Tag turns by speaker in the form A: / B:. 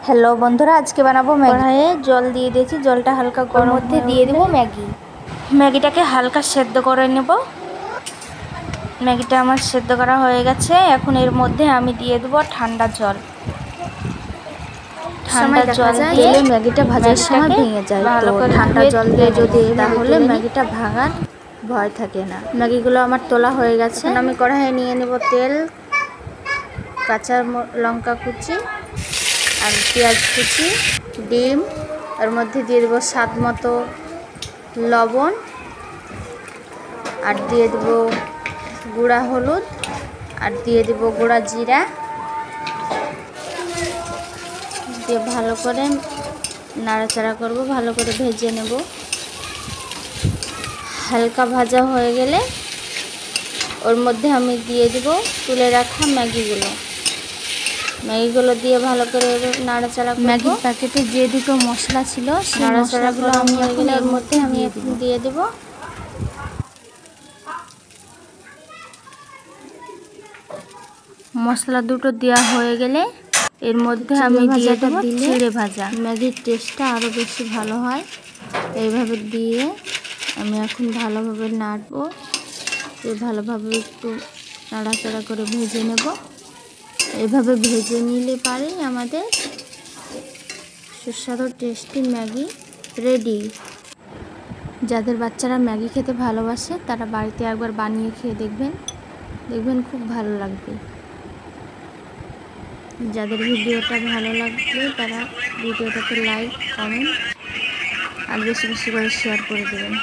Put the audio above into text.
A: Hello বন্ধুরা, আজকে বানাবো কড়াইয়ে জল দিয়ে দিয়েছি। জলটা হালকা গরম মধ্যে দিয়ে দেবো ম্যাগিটাকে হালকা সেদ্ধ করে নেব। ম্যাগিটা আমার সেদ্ধ করা হয়ে গেছে। এখন এর মধ্যে আমি দিয়ে দেবো ঠান্ডা জল। ঠান্ডা জল দিয়ে ম্যাগিটা ভাজার সময় ভেঙে যায়, তো ঠান্ডা জল দিয়ে যদি তাহলে ম্যাগিটা ভাঙার ভয় থাকে না। ম্যাগিগুলো আমার তোলা হয়ে গেছে। আমি কড়াইয়ে নিয়ে নেব তেল, কাঁচা লঙ্কা কুচি আর পেঁয়াজ কুচি, ডিম, এর মধ্যে দিয়ে দেবো স্বাদ মতো লবণ, আর দিয়ে দেবো গুঁড়া হলুদ, আর দিয়ে দেবো গুঁড়া জিরা দিয়ে ভালো করে নাড়াচাড়া করব, ভালো করে ভেজে নেব। হালকা ভাজা হয়ে গেলে ওর মধ্যে আমি দিয়ে দেব তুলে রাখা ম্যাগিগুলো দিয়ে ভালো করে নাড়াচাড়া করব। ম্যাগির প্যাকেটে যে দুটো মশলা ছিল সেই নাড়াচাড়াগুলো আমি এখন এর মধ্যে দিয়ে দেব। মশলা দুটো দেওয়া হয়ে গেলে এর মধ্যে আমি দিয়ে দেবো চিড়ে ভাজা। ম্যাগির টেস্টটা আরও বেশি ভালো হয়। এইভাবে দিয়ে আমি এখন ভালোভাবে নাড়বো, ভালোভাবে একটু নাড়াচাড়া করে ভেজে নেব। এভাবে ভেজে নিলে পারেই আমাদের সুস্বাদু টেস্টি ম্যাগি রেডি। যাদের বাচ্চারা ম্যাগি খেতে ভালোবাসে তারা বাড়িতে একবার বানিয়ে খেয়ে দেখবেন খুব ভালো লাগবে। যাদের ভিডিওটা ভালো লাগবে তারা ভিডিওটাতে লাইক, কমেন্ট আর বেশি বেশি করে শেয়ার করে দেবেন।